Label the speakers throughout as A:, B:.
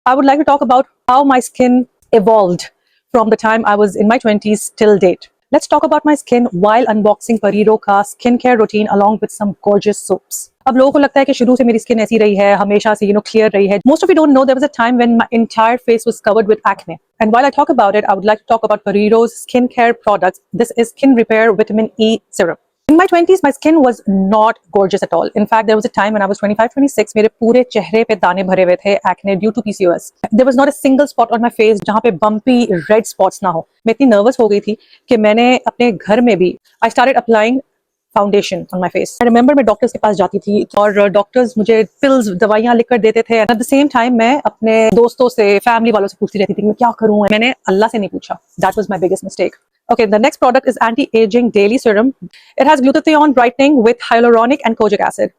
A: I would like to talk about how my skin evolved from the time I was in my 20s till date. Let's talk about my skin while unboxing Pariro का skincare routine along with some gorgeous soaps. अब लोगों को लगता है कि शुरू से मेरी स्किन ऐसी रही है, हमेशा से clear रही है. Most of you don't know there was a time when my entire face was covered with acne. And while I talk about it, I would like to talk about Pariro's skincare products. This is Skin Repair Vitamin E Serum. In my 20s, my skin was not gorgeous at all. In fact, there was a time when I was 25, 26, मेरे पूरे चेहरे पे दाने भरे हुए थे acne due to PCOS. There was not a single spot on my face जहाँ पे bumpy red spots ना हो. मैं इतनी nervous हो गई थी कि मैंने अपने घर में भी I started applying foundation on my face. I remember मैं डॉक्टर्स के पास जाती थी और डॉक्टर्स मुझे पिल्स दवाइयां लिख कर देते थे. एट द सेम टाइम मैं अपने दोस्तों से फैमिली वालों से पूछती रहती थी कि मैं क्या करूं. मैंने अल्लाह से नहीं पूछा. That was my biggest mistake. Okay, the next product is anti-aging daily serum. It has glutathione brightening with hyaluronic and kojic acid.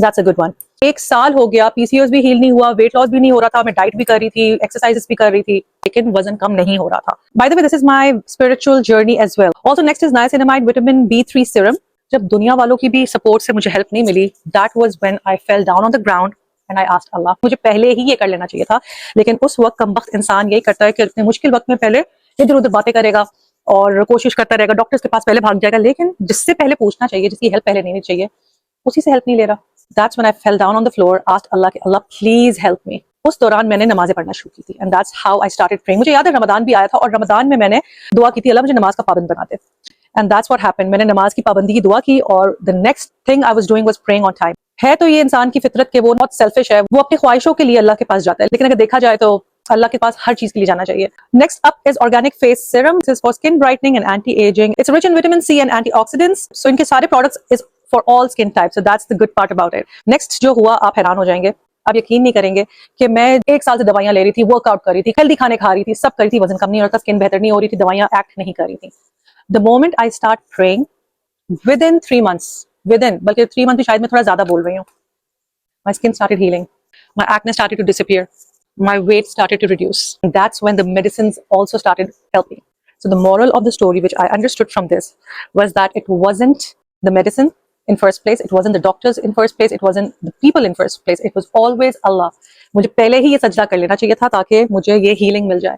A: That's a good one. 1 साल हो गया, PCOS भी हील नहीं हुआ, वेट लॉस भी नहीं हो रहा था, मैं डाइट भी कर रही थी, एक्सरसाइजेस भी कर रही थी, लेकिन वजन कम नहीं हो रहा था. By the way, this is my spiritual journey as well. Also next is niacinamide vitamin B3 serum. जब दुनिया वालों की भी सपोर्ट से मुझे हेल्प नहीं मिली, that was when I fell down on the ground and I asked Allah. मुझे पहले ही ये कर लेना चाहिए था, लेकिन उस वक्त कमबख्त इंसान यही करता है कि अपने मुश्किल वक्त में पहले इधर उधर बातें करेगा और कोशिश करता रहेगा, डॉक्टर्स के पास पहले भाग जाएगा, लेकिन जिससे पहले पूछना चाहिए, जिसकी हेल्प पहले लेनी चाहिए, उसी से हेल्प नहीं ले रहा. That's when I fell down on the floor, asked Allah कि अल्लाह प्लीज हेल्प मी. उस दौरान मैंने नमाजें पढ़ना शुरू की थी and that's how I started praying. मुझे याद है रमजान भी आया था और रमजान में मैंने दुआ की थी, अल्लाह मुझे नमाज का पाबंद बना दे. And that's what happened. मैंने नमाज की पाबंदी की दुआ की और the next thing I was doing was praying on time. है तो ये इंसान की फितरत के वो बहुत सेल्फिश है, वो अपनी ख्वाहिशों के लिए अल्लाह के पास जाता है, लेकिन अगर देखा जाए तो अल्लाह के पास हर चीज के लिए जाना चाहिए. Next up is organic face serum. This is for skin brightening and anti ageing. It's rich in vitamin C and antioxidants. So इनके सारे products is for all skin types. So that's the good part about it. Next जो हुआ, आप हैरान हो जाएंगे. आप यकीन नहीं करेंगे कि मैं 1 साल से दवाइयां ले रही थी, वर्कआउट कर रही थी, हेल्दी खाने खा रही थी, सब कर रही थी, वजन कम नहीं हो रहा था, स्किन बेहतर नहीं हो रही थी, दवाइयां एक्ट नहीं कर रही थी. The moment I start praying, within 3 months, बल्कि 3 months भी शायद मैं थोड़ा ज्यादा बोल रही हूँ, my skin started healing, my acne started to disappear, my weight started to reduce. And that's when the medicines also started helping. So the moral of the story which I understood from this was that it wasn't the medicine in first place, it wasn't the doctors in first place, it wasn't the people in first place, it was always Allah. मुझे पहले ही ये सजदा कर लेना चाहिए था ताकि मुझे ये हीलिंग मिल जाए.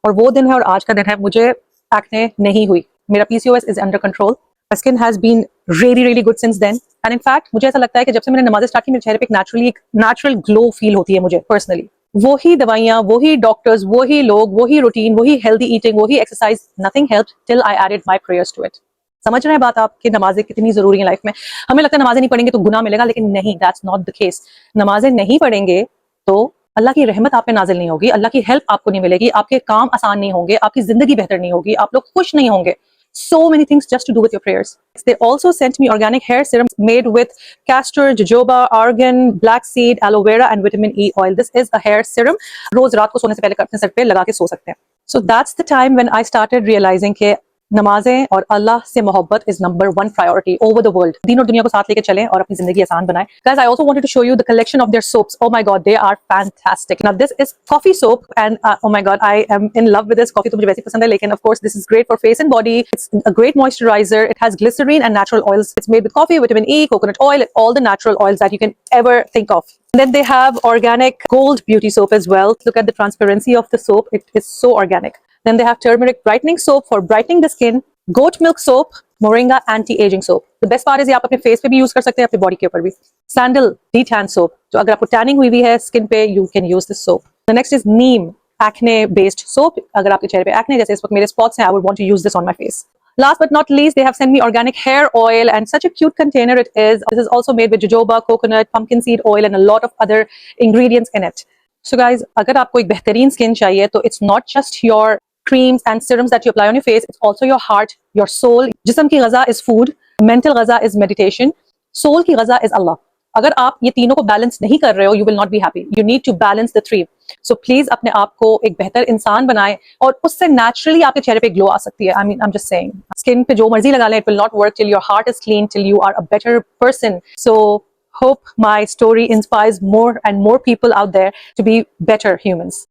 A: और वो दिन है और आज का दिन है. मुझे एक्ने नहीं हुई, मेरा PCOS is under control. My skin has been really good since then. And in fact, मुझे ऐसा लगता है कि जब से मैंने नमाज़ें स्टार्ट की, मेरे चेहरे पे एक natural glow फील होती है मुझे पर्सनली. वही दवाइयाँ, वही डॉक्टर्स, वही लोग, वही रूटीन, वही हेल्दी ईटिंग, वही exercise, nothing helped till I added my prayers to it. समझ रहे हैं बात आप कि नमाजें कितनी जरूरी है लाइफ में. हमें लगता है नमाजें नहीं पढ़ेंगे तो गुनाह मिलेगा, लेकिन नहीं, that's not the case. नमाजें नहीं पढ़ेंगे तो अल्लाह की रहमत आप पे नाजिल नहीं होगी, अल्लाह की हेल्प आपको नहीं मिलेगी, आपके काम आसान नहीं होंगे, आपकी जिंदगी बेहतर नहीं होगी, आप लोग खुश नहीं होंगे. So many things just to do with your prayers. They also sent me organic hair serum made with castor, jojoba, argan, black seed, aloe vera and vitamin E oil. This is a hair serum. रोज रात को सोने से पहले अपने sir पे लगा के सो सकते हैं. So that's the time when I started realizing कि नमाजें और अल्लाह से मोहब्बत is number 1 priority over the world. दीन और दुनिया को साथ लेके चलें और अपनी जिंदगी आसान बनाएं. Guys, I also wanted to show you the collection of their soaps. Oh my god, they are fantastic. Now this is coffee soap and oh my god, I am in love with this. Coffee तो मुझे वैसे पसंद है, लेकिन of course this is great for face and body. It's a great moisturizer. It has glycerine and natural oils. It's made with coffee, vitamin E, coconut oil, and all the natural oils that you can ever think of. And then they have organic gold beauty soap as well. Look at the transparency of the soap. It is so organic. Then they have turmeric brightening soap for brightening the skin, goat milk soap, moringa anti-aging soap. The best part is ये आप अपने face पे भी use कर सकते हैं, अपने body के ऊपर भी. Sandal de-tan soap, जो अगर आपको टैनिंग हुई हुई है स्किन पे, you can use this soap. The next is neem acne based soap. अगर आपके चेहरे पे acne जैसे इस वक्त मेरे spots हैं, I would want to use this on my face. Last but not least, they have sent me organic hair oil and such a cute container it is. This is also made with jojoba, coconut, pumpkin seed oil and a lot of other ingredients in it. So guys, अगर आपको एक बेहतरीन skin चाहिए तो it's not just your creams and serums that you apply on your face, it's also your heart, your soul. जिस्म की Gaza is food, mental Gaza is meditation, soul की Gaza is Allah. अगर आप ये तीनों को बैलेंस नहीं कर रहे हो, you will not be happy. You need to balance the 3. So please अपने आप को एक बेहतर इंसान बनाएं और उससे naturally आपके चेहरे पे ग्लो आ सकती है. I mean, I'm just saying. Skin पे जो मर्जी लगा लें, it will not work till your heart is clean, till you are a better person. So hope my story inspires more and more people out there to be better humans.